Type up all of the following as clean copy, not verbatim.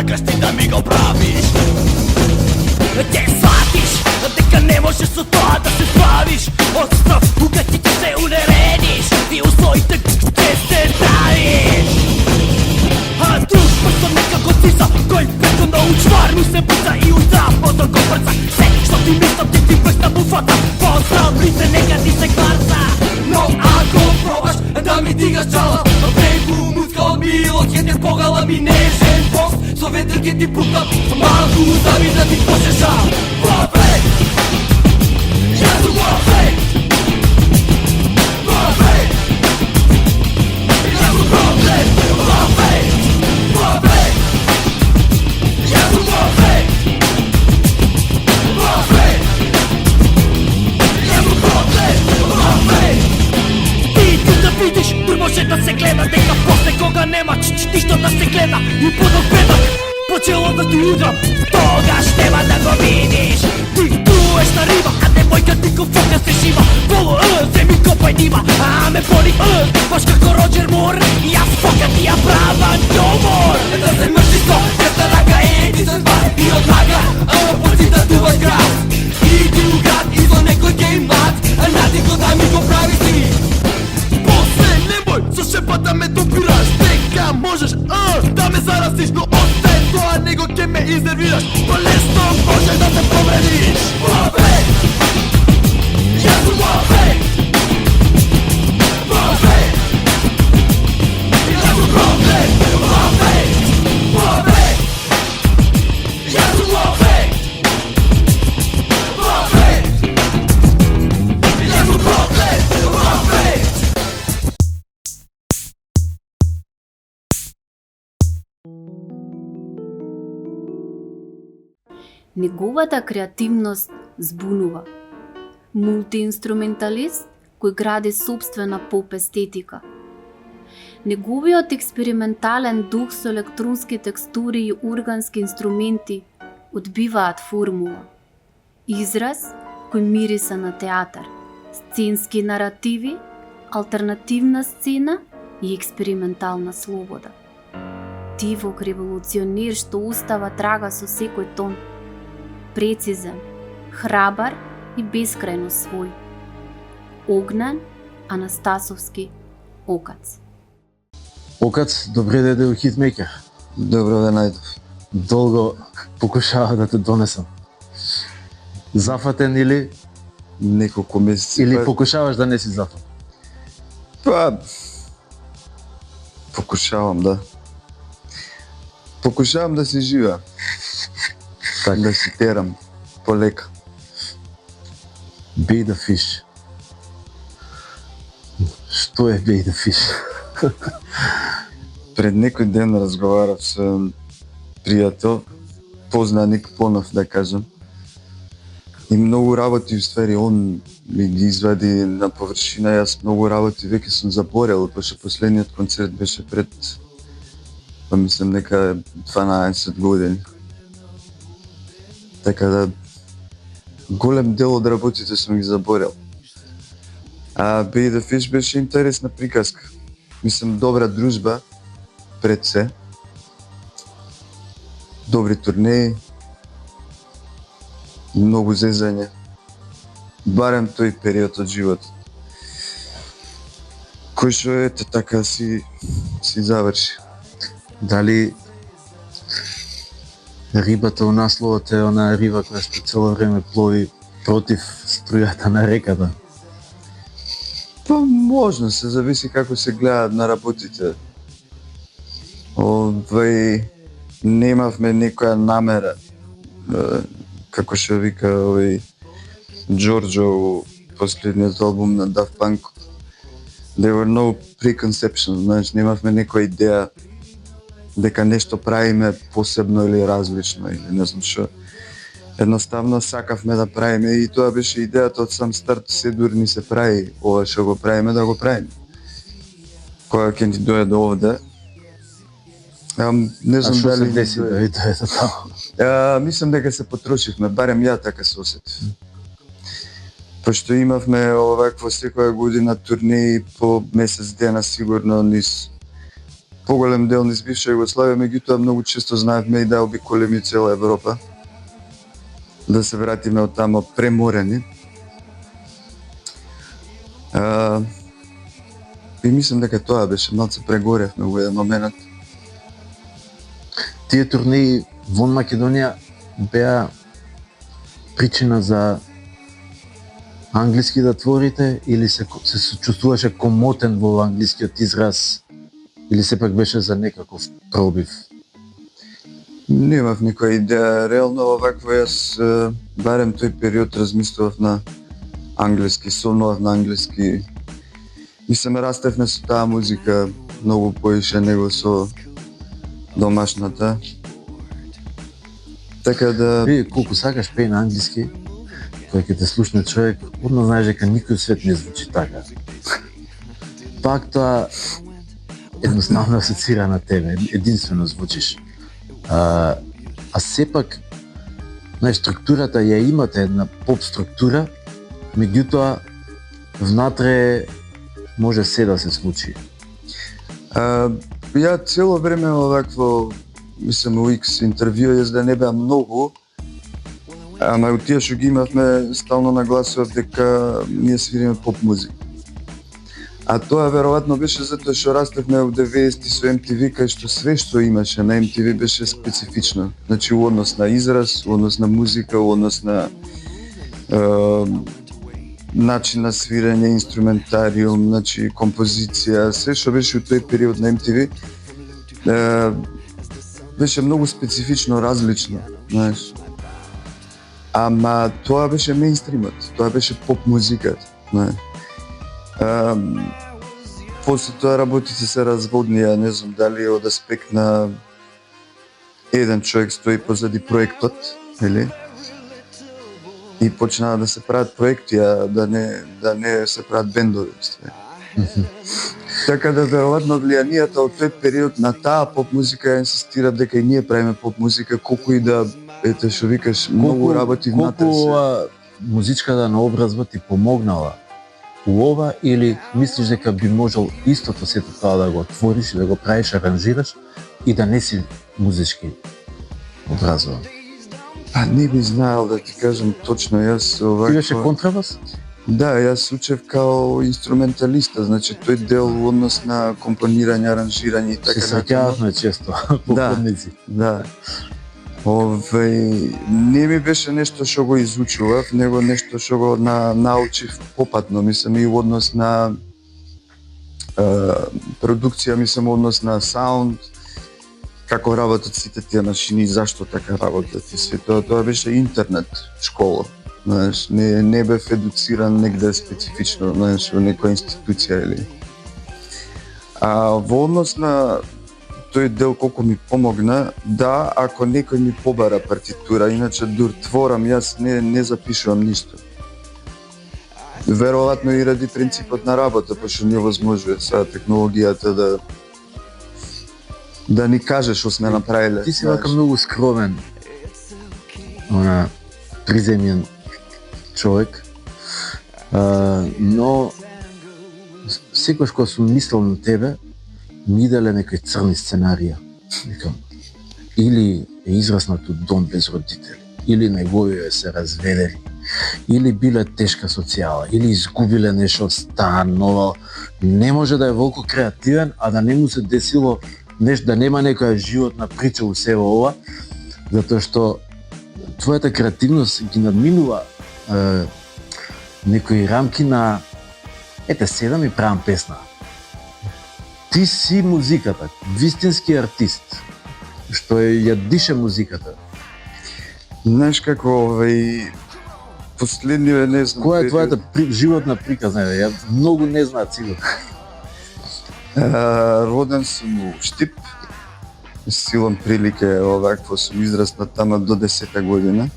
сакаш ти да ми го правиш. Ќе сватиш дека не можеш со тоа да се справиш. Од страв кога ти ќе се унередиш и у своите ќе се давиш. А дружба со некако циса кој преко научварно се буца и у здравото го брца. Се што ти мислам ти вршна буфата, познам лице нека ти се кварца. Но ако пробаш да ми дигаш чала, прегу муцка од милост ќе те погала ми нежен пост. Со ветер ќе ти пукам малку да ми да ти почешам. Вопред! Јас сум вопред! Вопред! Јас сум вопред! Вопред! Вопред! Јас сум вопред! Вопред! Јас сум вопред! Вопред! Ти да видиш, тур може да се гледа дека после кога нема ништо да се гледа и подок педак почело да ти удрам, тогаш нема да го видиш. Ти туеш на риба, а девојка ти ко фока се шива. Воло, земи копај нима, а ме боли, баш како Роџер Мур. Јас фока ти ја права домор. Да се мрши со, јаста рака е ти се бар и одмага, почи да дуваш град. Иди у град и со некој ќе имат, нади го да ми го правиш ти. После немој со шепата ме допираш, дека можеш да ме заразиш, но остај тоа него ќе ме изнервираш. Полесно можеш да се повредиш. Вопред! Јас сум вопред! Вопред! Јас сум вопред! Вопред! Вопред! Јас сум вопред! Вопред! Јас сум вопред! Вопред! Неговата креативност збунува. Мултиинструменталист кој гради собствена поп естетика. Неговиот експериментален дух со електронски текстури и органски инструменти одбиваат формула. Израз кој мириса на театар, сценски наративи, алтернативна сцена и експериментална слобода. Дивок револуционер што остава трага со секој тон, прецизен, храбар и бескрајно свој. Огнен Анастасовски Окац. Окац, добре дојде у Хитмејкер. Добро ве најдов. Долго покушава да те донесам. Зафатен или Неколку месеци. или покушаваш да не си зафатен? Па покушавам, да. Покушавам да се живеа. Така. Да се терам полека. Be the fish. Што е be the fish? Пред некој ден разговарав со пријател, познаник понов да кажам. И многу работи уствари он ми ги извади на површина, јас многу работи веќе сум заборел, пошто последниот концерт беше пред, па мислам нека 12 години. Така да голем дел од работите сум ги заборел. А Be the Fish беше интересна приказка. Мислам добра дружба пред се. Добри турнеи. Многу зезање. Барем тој период од животот. Кој што ете така си заврши. Дали рибата у насловот е онаа риба која што цело време плови против струјата на реката? Па можно, се зависи како се гледа на работите. Немавме некоја намера, како што вика Джорџо последниот албум на Daft Punk. There were no preconceptions, знаеш, немавме некоја идеја дека нешто правиме посебно или различно или не знам што. Едноставно сакавме да правиме и тоа беше идејата од сам старт, се дури ни се прави ова што го правиме, да го правиме. Кога ќе ни дојде овде, не знам дали се деси да дојде таму. Мислам дека се потрошивме, барем ја така се осетив. Пошто имавме овакво секоја година турнеи по месец дена сигурно низ поголем дел низ бивша Југославија, меѓутоа многу често знаевме и да обиколиме цела Европа, да се вратиме од тамо преморени. И мислам дека тоа беше, малце прегоревме во еден момент. Тие турнеи вон Македонија беа причина за англиски да творите или се чувствуваше комотен во англискиот израз или сепак беше за некаков пробив? Немав никоја идеја, реално овакво јас барем тој период размислував на англиски, сонував на англиски. И се ме растевме со таа музика многу поише него со домашната. Така да... Вие колку сакаш пее на англиски, кој ќе те слушне човек, одно знаеш дека никој свет не звучи така. Пак тоа едноставно асоцира на тебе, единствено звучиш. А сепак, знаеш, структурата ја имате, една поп структура, меѓутоа внатре може се да се случи. Ја цело време овакво, мислам, у X интервју, јас да не беа многу, ама од тие што ги имавме, стално нагласував дека ние свириме поп музика. А тоа веројатно беше затоа што растевме во 90-ти со MTV, кај што све што имаше на MTV беше специфично. Значи, у однос на израз, у однос на музика, у однос на начин на свирење, инструментариум, значи композиција, се што беше у тој период на MTV беше многу специфично, различно, знаеш. Ама тоа беше меинстримот, тоа беше поп музиката, знаеш. После тоа работите се разводнија, не знам дали од аспект на еден човек стои позади проектот, или? И почнаа да се прават проекти, а да не се прават бендови. Така да веројатно влијанието од тој период на таа поп музика инсистира дека и ние правиме поп музика, колку и да, ете што викаш, многу работи внатре се. Колку музичката наобразба ти помогнала у ова, или мислиш дека би можел истото сето тоа да го отвориш и да го правиш, аранжираш и да не си музички образован? Па не би знаел да ти кажам точно, јас овако... Ти беше контрабас? Да, јас учев као инструменталиста, значи тој дел во однос на компонирање, аранжирање и така. Се среќававме често поклонници. Да. Не ми беше нешто што го изучував, него нешто што го научив попатно, мислам, и во однос на продукција, мислам, во однос на саунд, како работат сите тие машини и зашто така работат и се тоа беше интернет школа. Знаеш, не бев едуциран негде специфично, знаеш, во некоја институција или. Во однос на тој дел колку ми помогна, да, ако некој ми побара партитура, иначе дур творам, јас не запишувам ништо. Веројатно и ради принципот на работа, пошто не возможува сега технологијата да ни каже што сме направиле. Ти си вака многу скромен, приземјен човек, но секојаш кога сум мислел на тебе, ми иделе некои црни сценарија. Викам, или е израснат од дом без родители, или неговите се разведени, или биле тешка социјала, или изгубиле нешто станово. Не може да е волку креативен, а да не му се десило нешто, да нема некоја животна прича у себе ова, затоа што твојата креативност ги надминува некои рамки на ете седам и правам песна. Ти си музиката, вистински артист, што ја дише музиката. Знаеш како, последниве, не знам... Која е твојата животна приказна? Ја многу не знаат сигурно. Роден сум у Штип, силам прилike овакво сум израснат тама до 10-та година.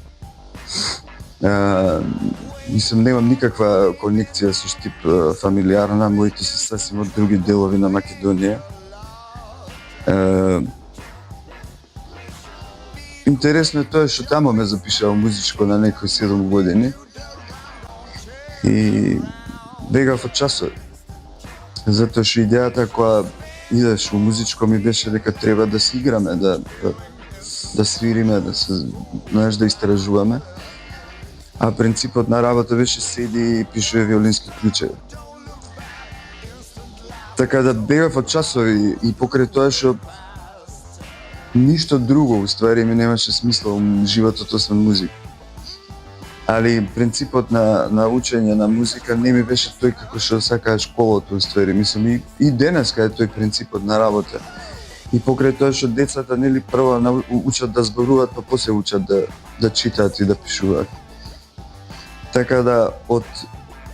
Мислам, немам никаква конекција со Штип фамилиарна, моите се сасим од други делови на Македонија. Интересно е тоа што тамо ме запишаа музичко на некои 7 години и бегав од часови. Затоа што идејата која идеш во музичко ми беше дека треба да се играме, да свириме, да се, знаеш, да истражуваме. А принципот на работа беше седи и пишува виолински клучеви. Така да бегав од часови и покрај тоа што ништо друго уствари ми немаше смисла во животот освен музика. Али принципот на учење на музика не ми беше тој како што сакаа школото уствари. Мислам и денеска е тој принципот на работа. И покрај тоа што децата нели прво учат да зборуваат, па после учат да читаат и да пишуваат. Така да од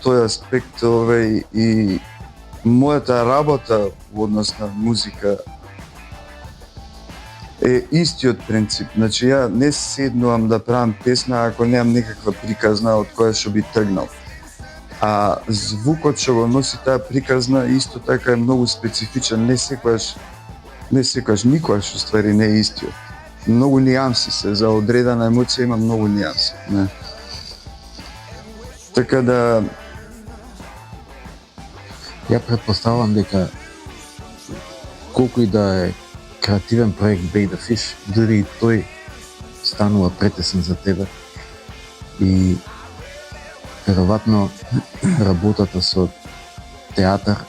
тој аспект и мојата работа во однос на музика е истиот принцип. Значи ја не седнувам да правам песна ако немам некаква приказна од која што би тргнал. А звукот што го носи таа приказна исто така е многу специфичен, не секогаш, никогаш уствари не е истиот. Многу нијанси се, за одредена емоција има многу нијанси. Не. Така да Ја претпоставувам дека колку и да е креативен проект Bay the Fish, дури и тој станува претесен за тебе и веројатно работата со театар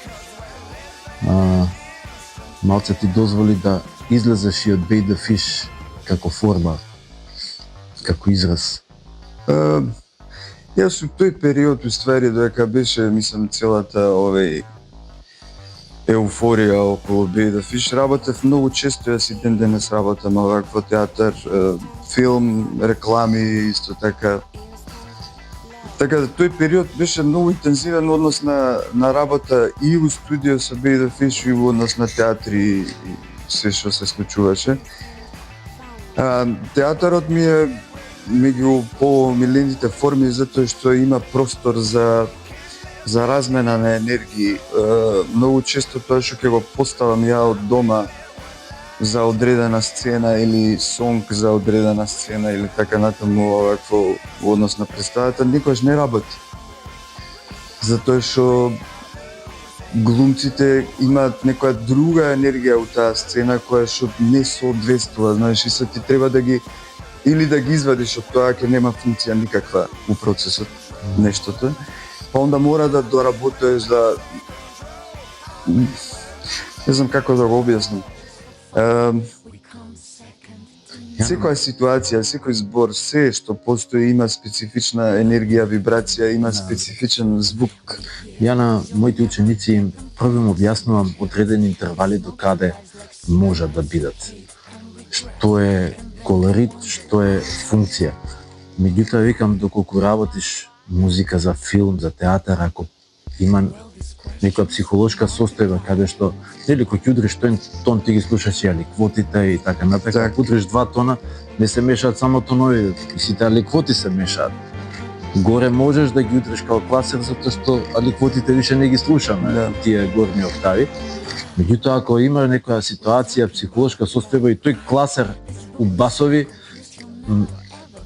малце ти дозволи да излезеш и од Bay the Fish како форма, како израз. Јас во тој период уствари додека беше, мислам, целата еуфорија околу Bay the Fish, работев многу често, јас и ден денес работам во театар, филм, реклами, исто така. Така да тој период беше многу интензивен однос на работа и во студио со Bay the Fish и во однос на театри и се што се случуваше. Театарот ми е меѓу помилените форми затоа што има простор за размена на енергии. Многу често тоа што ќе го поставам ја од дома за одредена сцена или сонг за одредена сцена или така натаму овакво во однос на представата, никогаш не работи. Затоа што глумците имаат некоја друга енергија у таа сцена која што не соодветствува, знаеш, и се ти треба да ги или да ги извадиш од тоа, ќе нема функција никаква у процесот, нештото. Па онда мора да доработиш да... Не знам како да го објаснам. Секоја ситуација, секој збор, се што постои има специфична енергија, вибрација, има специфичен звук. Ја на моите ученици им прво им објаснувам одредени интервали до каде можат да бидат. Што е колорит, што е функција. Меѓутоа викам, доколку работиш музика за филм, за театар, ако има некоја психолошка состојба каде што нели кога ќе удриш тој тон ти ги слушаш и ликвотите и така натака, ако удриш 2 тона не се мешаат само тонови и сите ликвоти се мешаат. Горе можеш да ги удриш како класер затоа што ликвотите више не ги слушаме, тие горни октави. Меѓутоа ако има некоја ситуација, психолошка состојба и тој класер у басови,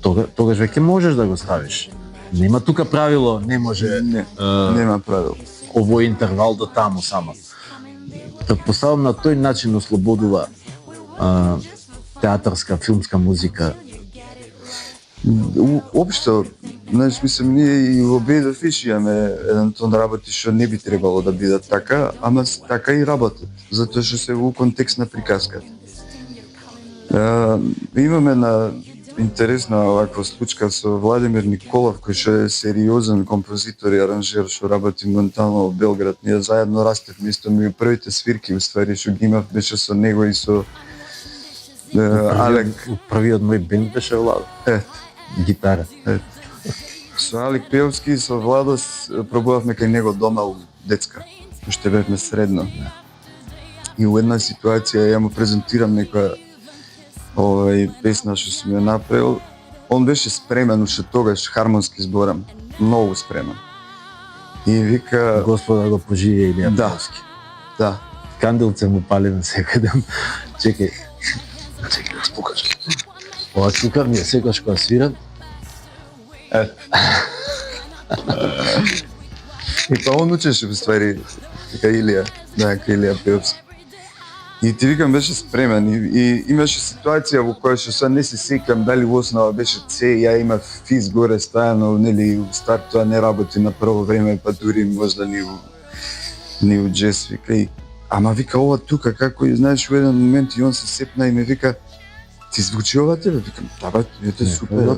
тогаш веќе можеш да го ставиш. Нема тука правило, не може. Нема правило. Овој интервал до таму само. Предпоставам на тој начин ослободува театарска, филмска музика. Општо, знаеш, мислам, ние и во Bay the Fish имаме еден тон работи што не би требало да бидат така, ама така и работат, затоа што се во контекст на приказката. Имаме на интересна оваква случка со Владимир Николов, кој што е сериозен композитор и аранжер што работи моментално во Белград. Ние заедно растевме, исто меѓу првите свирки уствари што ги имав беше со него и со Алек. Првиот мој бенд беше Владо. Гитара. Со Алек Пеовски и со Владо пробувавме кај него дома у детска, уште бевме средно. И у една ситуација ја му презентирам некоја песна што сум ја направил, он беше спремен уште тогаш, хармонски зборам, многу спремен. И вика... Господа го поживее Илија Пеовски. Да. Кандилце му палиме секој ден. Чекај да спукаш. Ова чука ми е секојаш кога свирам. И па он учеше во ствари, кај Илија, да, кај Илија Пеовски. И ти викам беше спремен и имаше ситуација во која што сега не се сеќам дали во основа беше С, ја имав физ горе стајано, нели у старт тоа не работи на прво време, па дури можда ни у джез, вика и ама вика ова тука како и знаеш во еден момент и он се сепна и ме вика ти звучи ова тебе? Викам да бе, ете супер,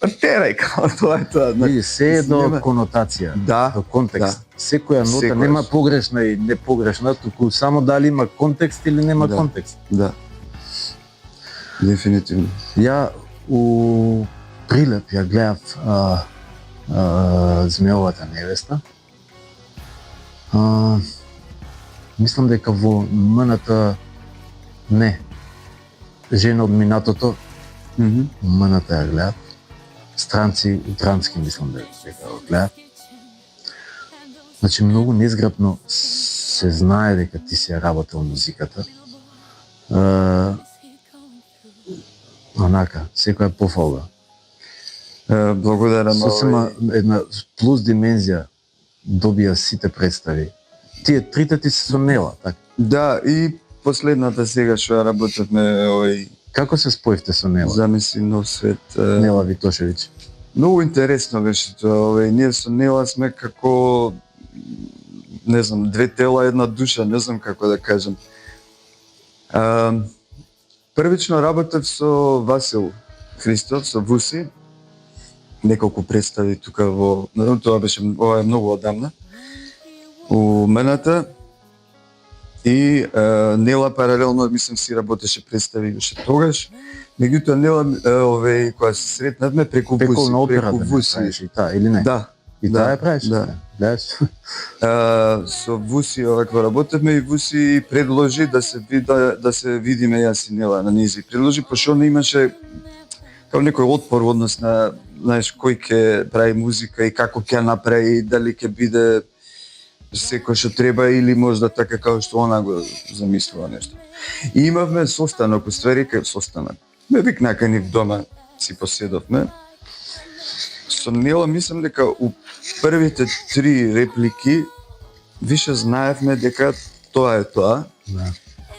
па терај како тоа е тоа. Види, се е до конотација, Да, до контекст. да. Секоја нота Секојаш. нема погрешна и непогрешна, туку само дали има контекст или нема Да. контекст. Да. Дефинитивно. Ја у Прилеп ја гледав Змеовата невеста. Мислам дека во МНТ не. Жена од минатото, МНТ ја гледав. Странци, утрански мислам дека го гледав. Значи многу незграпно се знае дека ти си ја работел музиката. Онака, секоја пофалба. Благодарам. Сосема една плюс димензија добија сите представи. Тие трите ти се со Нела, така? Да, и последната сега што ја работевме Како се споивте со Нела? Замисли нов свет. Нела Витошевиќ. Многу интересно беше тоа. Ние со Нела сме како не знам, две тела, една душа, не знам како да кажам. Првично работев со Васил Христов, со Вуси. Неколку представи тука во... Тоа беше, ова е многу одамна. У мената. И Нела паралелно, мислам, си работеше представи беше тогаш. Меѓутоа Нела, која се сретнавме преку Вуси. на операта преку Вуси. и таа, или не? Да. И таа ја правиш? Да. Гледаш? Со Вуси овакво работевме и Вуси предложи да се видиме јас и Нела на низи. Предложи пошто не имаше како некој отпор во однос на, знаеш, кој ќе прави музика и како ќе направи, дали ќе биде секој што треба или можда така како што она го замислува нешто. И имавме состанок, уствари состанок. Ме викна кај нив дома, си поседовме. Со Нела мислам дека у првите 3 реплики више знаевме дека тоа е тоа. Да.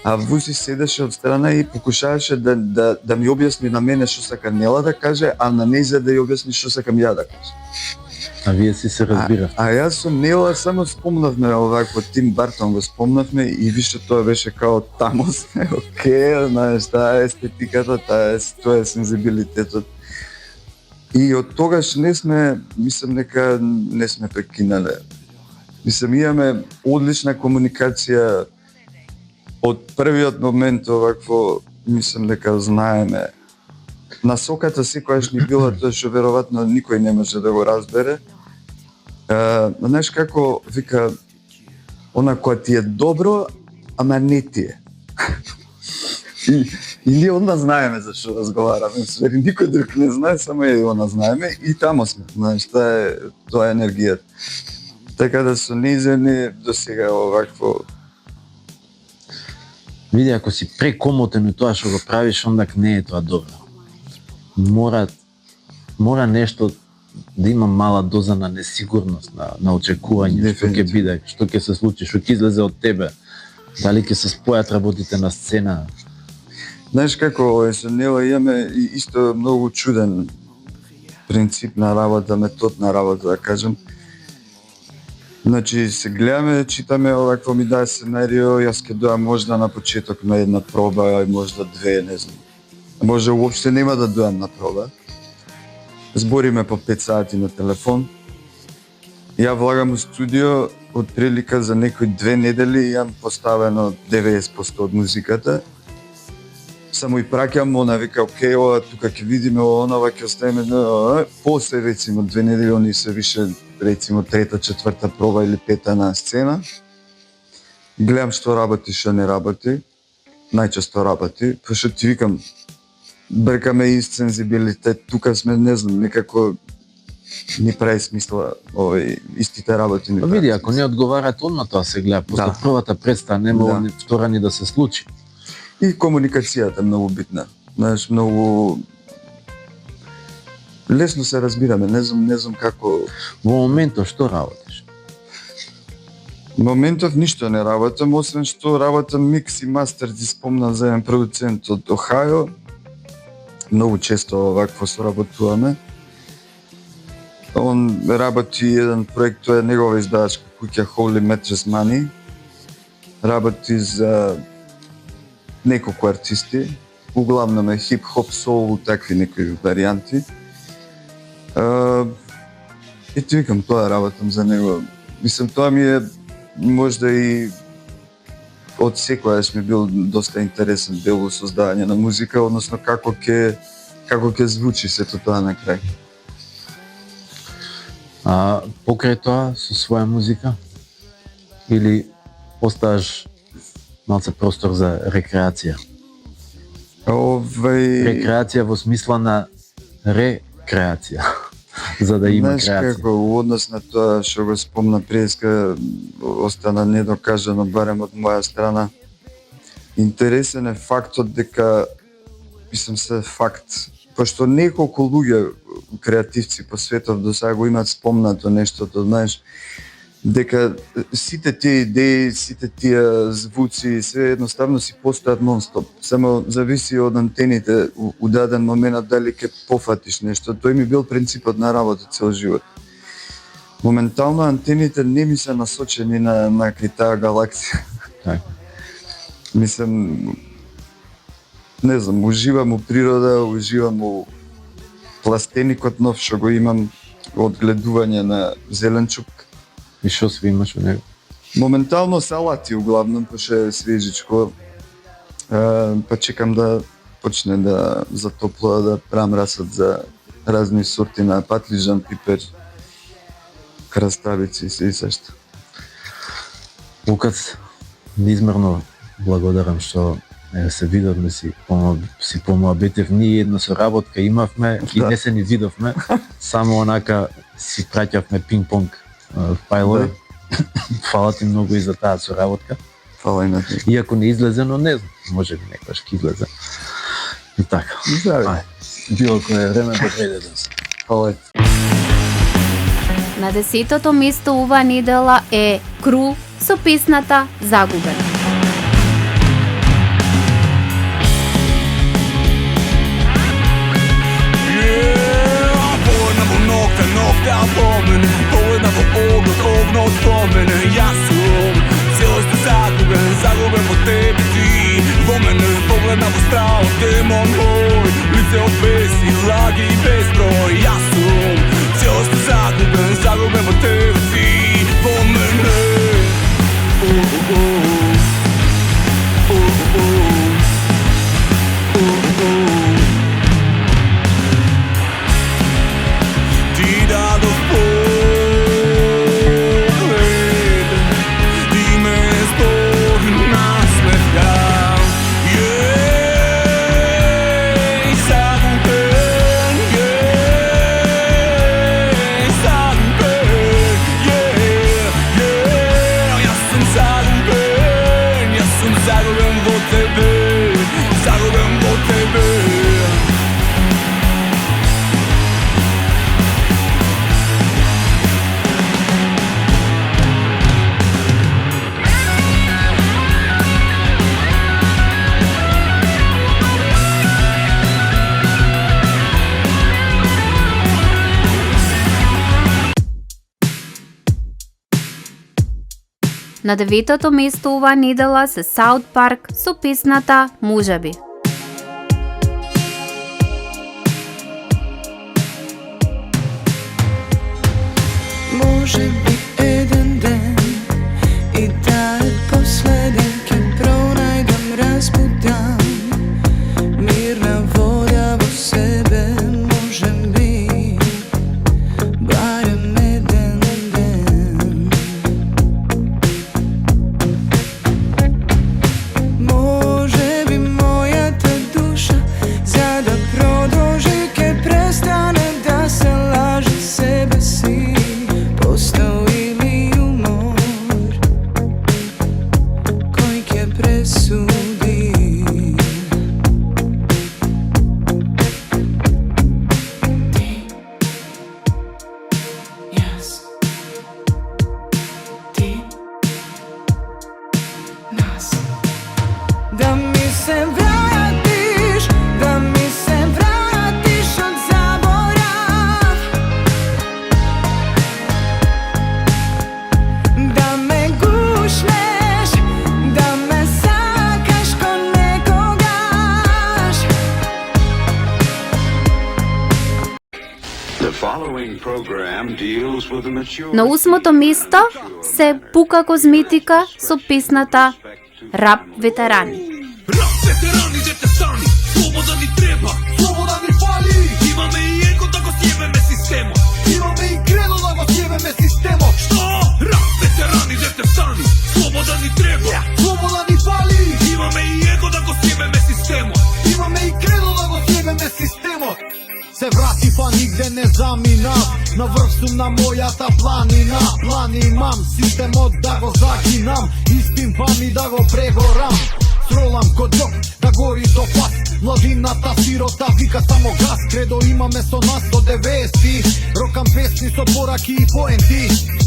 А Вуси седеше од страна и покушаваше да ми објасни на мене што сака Нела да каже, а на нејзе да ја објасни што сакам ја да кажам. А вие си се разбира. А јас со Нела само спомнавме овакво Тим Бартон го спомнавме и више тоа беше као тамо сме, окей, знаеш, таа е естетиката, тоа е сензибилитетот. И од тогаш не сме, мислам дека не сме прекинале. Мислам, имаме одлична комуникација од првиот момент овакво, мислам дека знаеме. Насоката секојаш ни била тоа што веројатно никој не може да го разбере. Знаеш како вика, она која ти е добро, ама не ти е. И ние онда знаеме за што разговараме, свери никој друг не знае, само ја и она знаеме и тамо сме, знаеш, тоа е енергијата. Така да со нејзени до сега овакво. Види, ако си прекомотен и тоа што го правиш, ондак не е тоа добро. Мора нешто да има мала доза на несигурност, на очекување, што ќе биде, што ќе се случи, што ќе излезе од тебе. Дали ќе се спојат работите на сцена. Знаеш како, со Нела имаме исто многу чуден принцип на работа, метод на работа, да кажем. Значи, се гледаме, читаме овакво ми даде сценарио, јас ќе дојам можда на почеток на една проба, можда 2, не знам. Може уопште нема да дојам на проба. Збориме по 5 сати на телефон. Ја влагам у студио, од прилика за некои 2 недели имам поставено 90% од музиката. Само и праќам, она вика, окей, ова тука ќе видиме, ова ќе оставиме, после рецимо 2 недели, они се више, рецимо 3-та, 4-та проба или 5-та на сцена. Гледам што работи, што не работи. Најчесто работи, пошто ти викам, бркаме и сензибилитет, тука сме, не знам, некако ни прави смисла истите работи ни прави. Види, ако не одговараат одма тоа се гледа, после првата представа нема втора ни да се случи. И комуникацијата е многу битна. Знаеш, многу лесно се разбираме, не знам како. Во моментот што работиш? Моментов ништо не работам, освен што работам микс и мастер, ти спомнав за еден продуцент од Охајо. Многу често вакво соработуваме. Он работи еден проект, тоа е негова издавачка куќа Holy Mattress Money. Работи за неколку артисти, углавном е хип-хоп, соул, такви некои варијанти. И ти викам, тоа работам за него. Мислам, тоа ми е можда и од секојаш ми бил доста интересен дел во создавање на музика, односно како ќе звучи сето тоа на крај. Покрај тоа со своја музика или оставаш малце простор за рекреација? Рекреација во смисла на рекреација, за да има Знаеш креација. како, во однос на тоа што го спомна преска, остана недокажано барем од моја страна. Интересен е фактот дека, мислам се факт, пошто неколку луѓе креативци по светот до сега го имаат спомнато нештото, знаеш, дека сите тие идеи, сите тие звуци, све едноставно си постојат нон-стоп. Само зависи од антените у даден момент дали ќе пофатиш нешто. Тој ми бил принципот на работа цел живот. Моментално антените не ми се насочени на таа галаксија. Така. Мислам, не знам, уживам у природа, уживам у пластеникот нов што го имам од гледување на зеленчук. И што све имаш во него? Моментално салати углавном, пошто е свежичко. Па чекам да почне да затоплува, да прамрасат за разни сорти на патлижан, пипер, краставици и се и сашто. Лукац, неизмерно благодарам што се видовме, си помоабетев, ние една соработка имавме и не се ни видовме, само онака си праќавме пинг-понг фајлови. Фала ти многу и за таа соработка. Фала и на ти. Иако не излезе, но не знам, може би некојаш ќе излезе. И така. Здрави. Било кое време да преде денес. Фала. На 10-то место оваа недела е Кру со песната Загубен. Огнот спомене, јас сум целосно загубен во тебе ти. Во мене погледна во страо демон мој, лице од беси, лаги и безброј. Јас сум целосно загубен во тебе ти. Во мене ти дадов На 9-то место оваа недела се Саут Парк со песната Можеби. Може би еден ден и да е последен, ке пронајдам разбудан мирна вода во себе. Може би барем еден ден. Може би мојот На 8-то место се Пука козметика со песната Рап ветерани. Рап ветерани, дете стани, слобода ни треба, слобода ни фали. Имаме и его да го сјебеме системот. Имаме и кредо да го сјебеме системот. Што? Рап ветерани, дете стани, слобода ни треба, слобода ни фали. Имаме и его да го сјебеме системот. Имаме и кредо да го сјебеме системот. Се врати па нигде не заминав. На врв сум на мојата планина. План имам, системот да го закинам. Испимпам и да го прегорам. Сролам код джок, да гори до пас. Младината сирота вика само газ. Кредо имаме со нас до 90-ти. Рокам песни со пораки и поенти.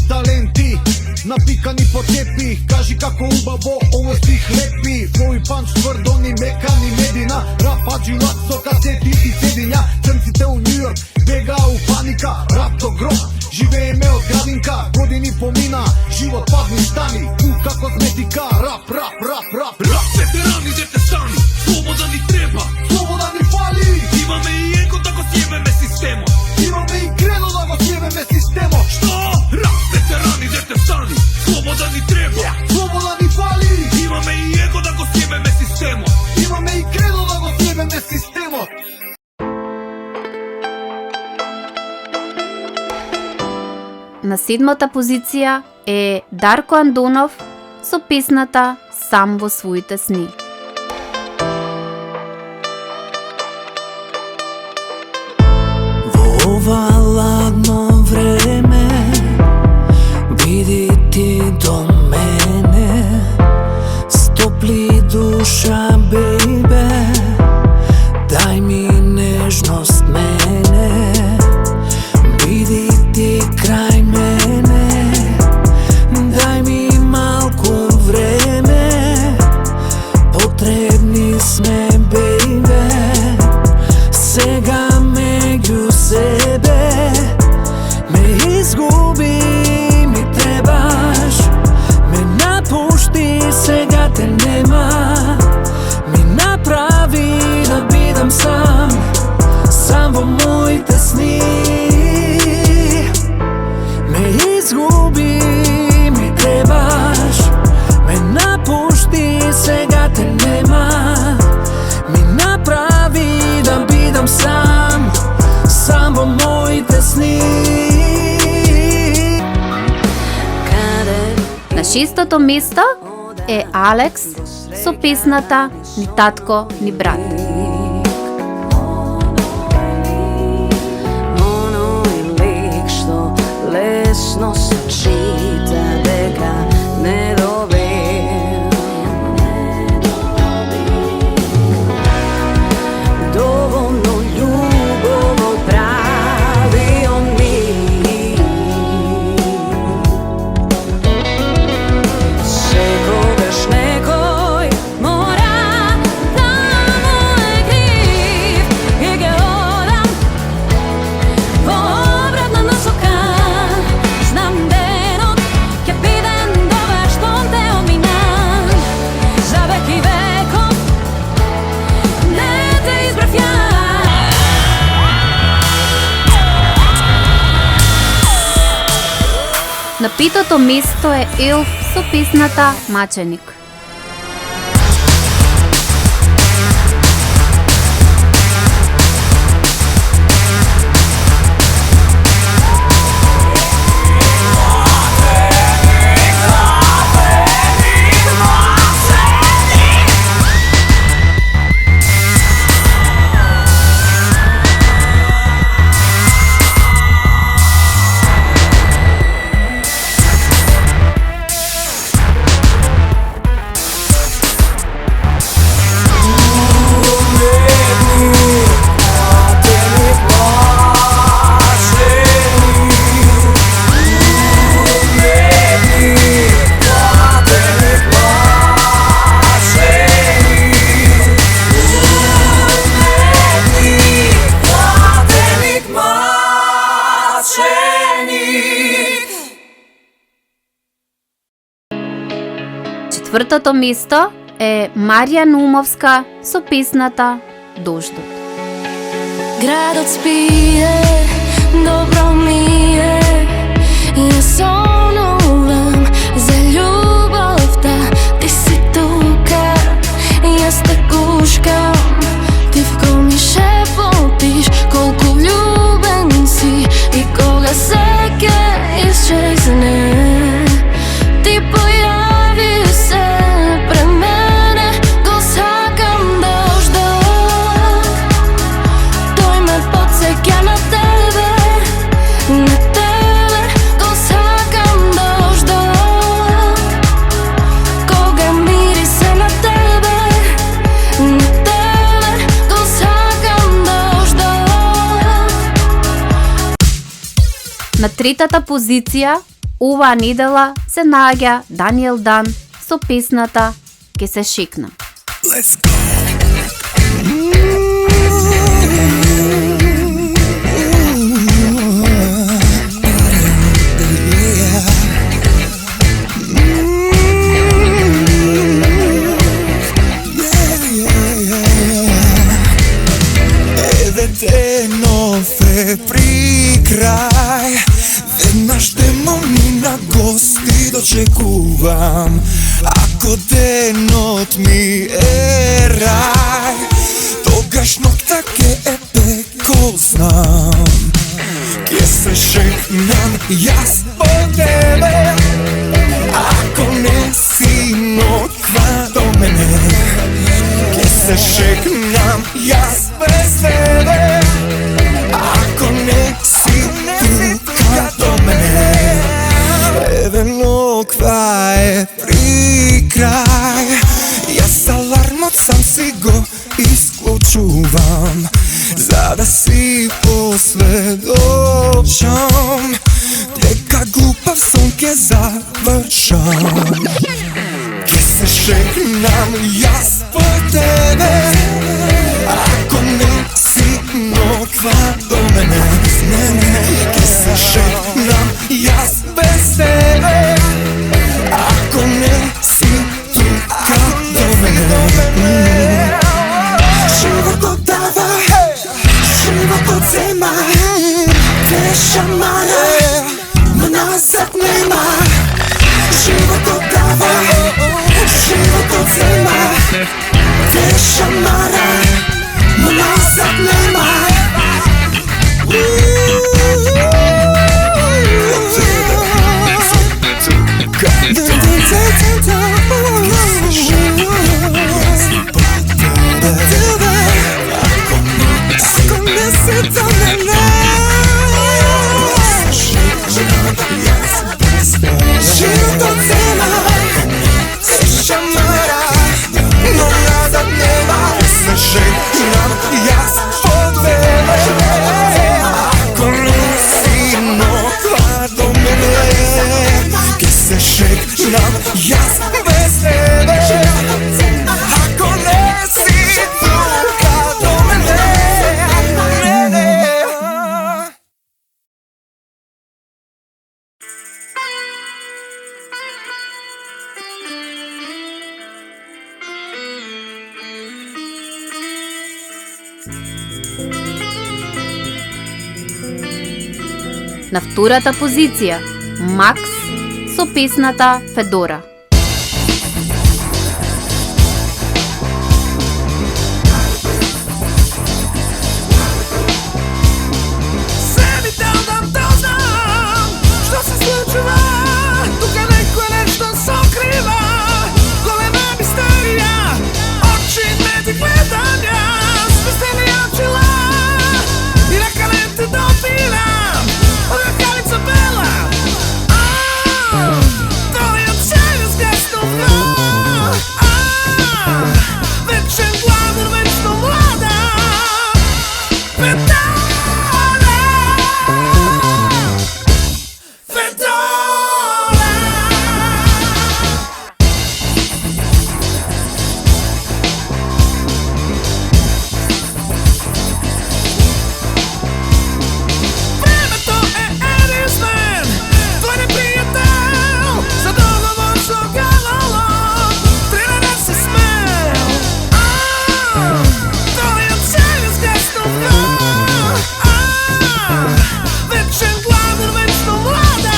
Таленти, напикани по тепи. Кажи како убаво ово стих лепи. Твој панч тврдо ни мека ни медина. Рап аджилак со касети и цедиња. Црнците у Нью Йорк бега у паника. Рап до гроб, живееме од градинка. Години помина, живот падни стани. Пука козметика, рап, рап, рап, рап. Рап ветерани, дете стани, слобода ни треба, слобода ни фали. Имаме и его да го сјебеме системот. Имаме и кредо да го сјебеме системот. Што? Рап ветерани, дете стани, слобода ни треба, слобода ни фали. Имаме и его да го сјебеме системот. Имаме и кредо да го сјебеме системот. На 7-та позиција е Дарко Андонов со песната Сам во своите сни. Во ова ладно време биди ти до мене, стопли душа, бейбе, дај ми нежност мене, биди ти крај мене, дај ми малку време, потребни сме, бейбе, сега меѓу себе ме изгуби, ми требаш, ме напушти, сега те нема, ми направи да бидам сам, сам во моите сни. Ме изгуби, ми требаш, ме напушти, сега те нема, ми направи да бидам сам, сам во моите сни. На 6-то место е Алекс со песната Ни татко, ни брат. Оно е лик што лесно се чита, дека не добив, доволно љубово прави он ми. Секогаш некој мора да му е крив и ќе одам во обратна насока. Знам денот ќе биде добар што те обминам, за век и веков не те избрав ја. На 5-то место е Елф со песната Маченик. Четвртото место е Марија Нумовска со песната Дождот. Градот спие, добро ми е, третата позиција оваа недела се наоѓа Даниел Дан со песната Ке се шекнам. Денов е при крај, веднаш демони на гости дочекувам. Ако денот ми е рај, тогаш ноќта ке е пеко знам. Ке се шекнам јас по тебе, ако не си ноќва до мене. Ке се шекнам јас без тебе, ако не си тука до мене. Еве ноќва е при крај, јас алармот сам си го исклучувам, за да си посведочам дека глупав сон ке завршам. Ке се шекнам јас по тебе, ако не си ноќва до мене. Ке се шекнам јас без тебе, ако не си тука до мене. Животот дава, животот зема, те шамара, но назад нема. Животот дава, животот зема, те шамара, но назад нема. Животот зема, те шамара, но назад нема. Се шекнам јас по тебе, ако не си ноќва до мене. Ке се шекнам јас без тебе, ако не си тука до мене. На втората позиција Макс со песната Федора. Седи там да дознам што се случува, тука некој нешто сокрива. Голема мистерија, очи не ти гледам јас, спустени очила и река не те допирам. Ръкавица бела, той отчаян с гъсто вечен гладър, вечно млада Федора, Федора. Времето е единствен, твой неприятел, за договор с огледало, трябва да си смел. Той отчаян с гъсто вечен гладър, вечно млада.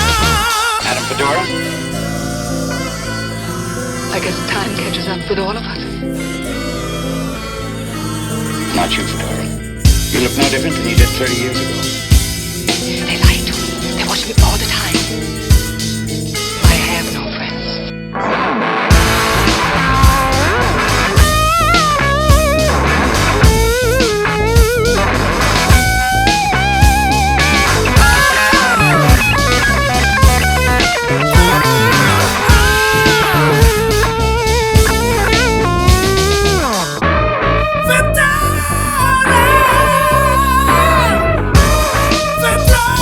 Madam Fedora? I guess time catches up with all of us. Not you, Fedora. You look no different than you did 30 years ago. They lied to me. They watch me all the time. I have no friends. Fedora, Fedora.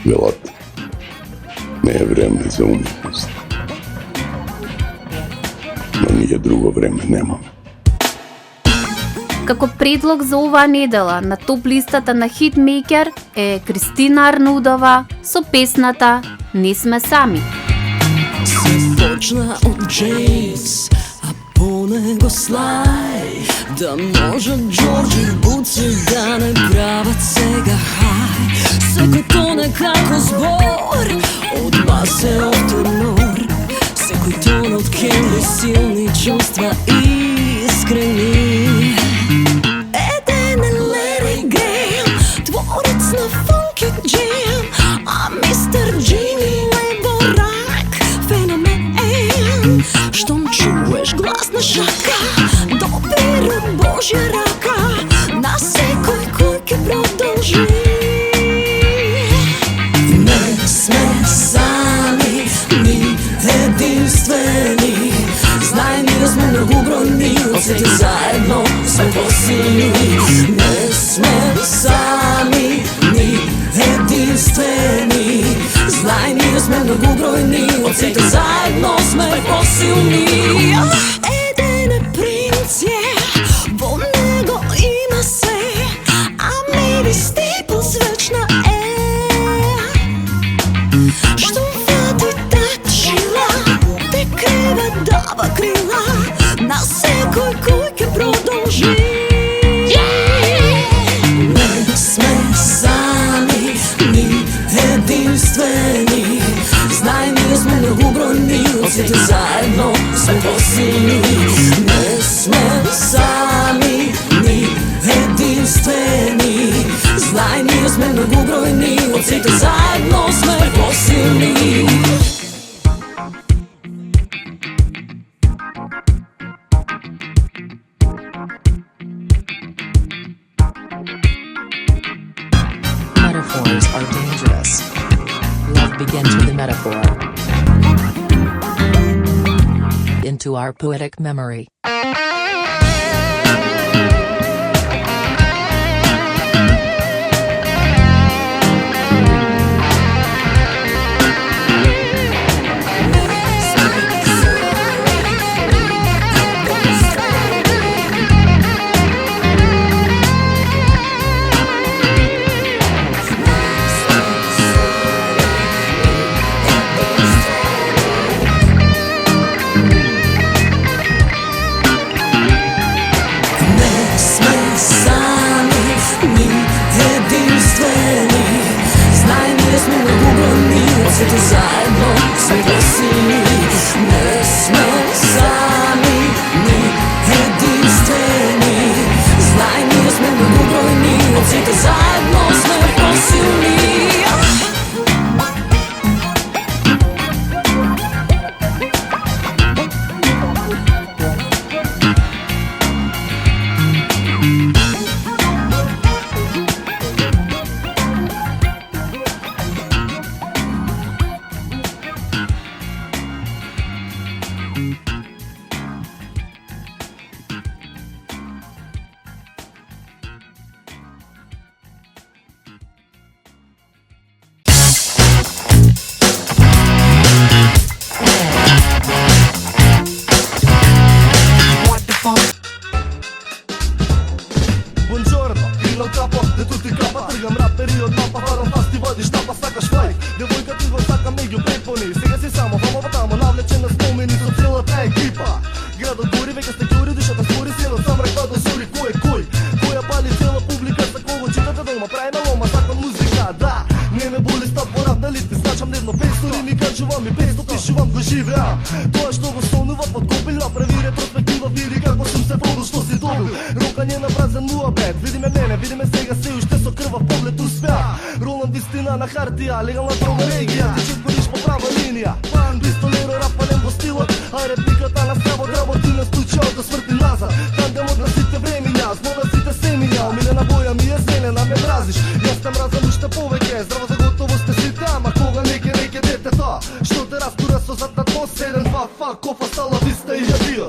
велат не е време за уметност. Но ние друго време немаме. Како предлог за оваа недела на топ листата на Хитмейкер е Кристина Арнудова со песната "Не сме сами". Се почна од Джеймс, а по него Слай, да можат Джорджи Буци да не прават сега хай. Секој тоне како збор од басеов тенор, секој тон од Хенри, силни чувства искрени. Еден е Лери Грејм, творец на функи джем, а мистер Джини Леборак феномен. Штом чуеш глас на шака, допир од Божја рака, на секој кој ке продолжи. Не сме сами, ни единствени, знај ни да сме многу бројни, од сите заедно сме посилни. Не сме сами, ни единствени, знај ни да сме многу бројни, од сите заедно сме посилни. Еден е принц е, во него има се, а мири стипл свечна е. Што фати тачила, те крива дава крила, на секој кој ке продолжи. Не сме сами, ни единствени, знај ни да сме многу бројни, од сите заедно сме посилни. Не сме сами, ни единствени, знај ни да сме многу бројни, од сите заедно сме посилни. Metaphors are dangerous. Love begins with a metaphor. Into our poetic memory. Сите заедно сме посилни. Не сме сами, ни единствени, знај ни да сме многу бројни, од сите заедно сме посилни. на хартија, легална друга регија, ти чекориш по права линија. Пистолеро рапален во стилот, а репликата на стравот работи на стучаото сврти назад. Тандемот на сите времиња, змона сите семиња, омилена боја ми е зелена, ме мразиш. Јас те мразам уште повеќе, здраво за готово сте сите, ама кога неке детето, што те растура со зад на то 7-2, кофа стала виста и јадио.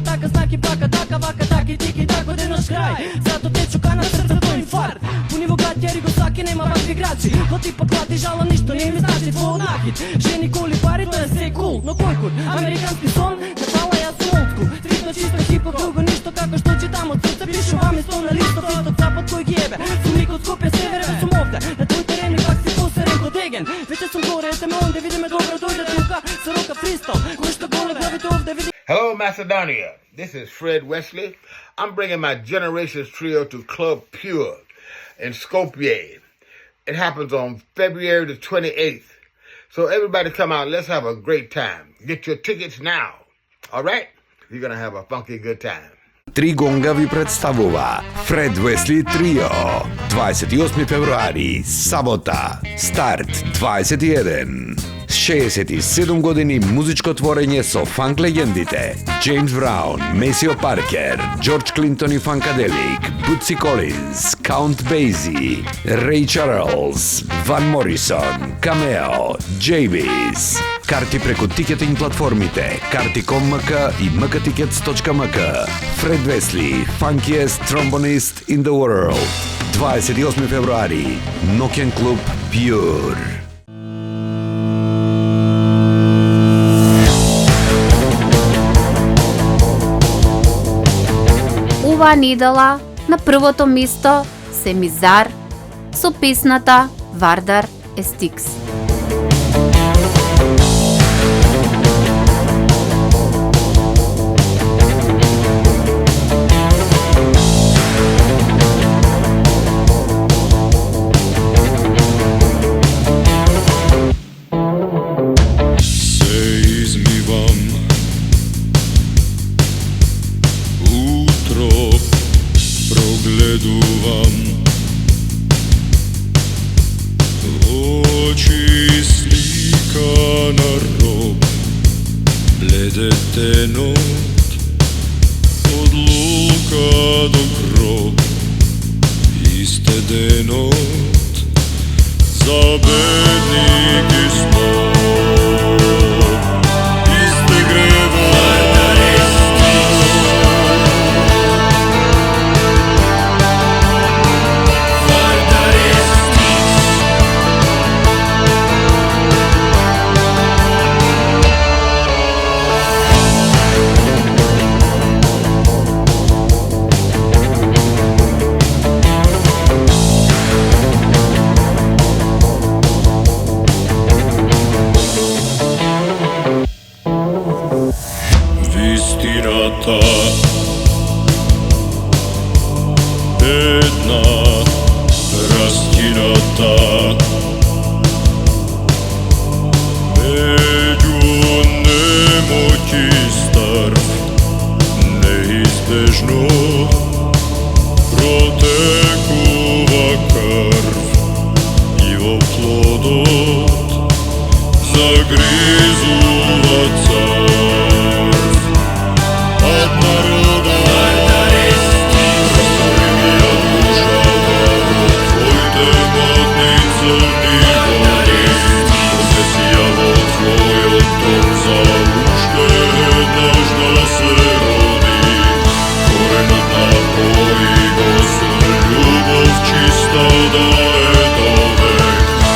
така, знаки, пака, така, вака, таки, тики, тако, денаш крај. Зато те чука на срцето инфаркт. По ниво гатјари го саки, нема вакви грачи. Но ти пак клати жала, ништо не ми значи твој накид. Жени, коли, пари, тоа е се кул. Но кој кур? Американски сон, Натала, јас сум олдскул. Стритно, чисто, хип-хоп, друго ништо, како што читам од срца, пишувам исто на листов, исток запад кој ги ебе. Сум ник од Скопје, север, еве сум овде. На тој терен и пак си посерен ко деген. Веќе сум горе, ете ме онде, видиме добро, дојде тука, се рока фристал. Кој што голе главите овде, види. Hello, Macedonia. This is Fred Wesley. I'm bringing my Generations Trio to Club Pure in Skopje. It happens on February the 28th. So everybody come out. Let's have a great time. Get your tickets now. All right? You're going to have a funky good time. Три гонга ви представува Фред Уесли Трио. 28 февруари, сабота. Старт 21. 67 години музичко творење со фанк легендите Джеймс Браун, Месио Паркер, Джордж Клинтон и Фанкаделик, Бутси Колинс, Каунт Бейзи, Рей Чарлз, Ван Морисон, Камео, Джейвис. Карти преку тикетинг платформите Karti.com.mk и mktickets.mk. Фред Весли, funkiest trombonist in the world. 28 февруари, Nokian Club Pure. Оваа недела на првото место се Мизар со песната Вардар Естикс. Чиста да е довек,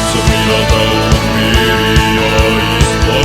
за милата умири, ја испла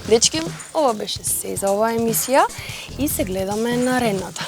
Дечки, ова беше се за оваа емисија и се гледаме наредната.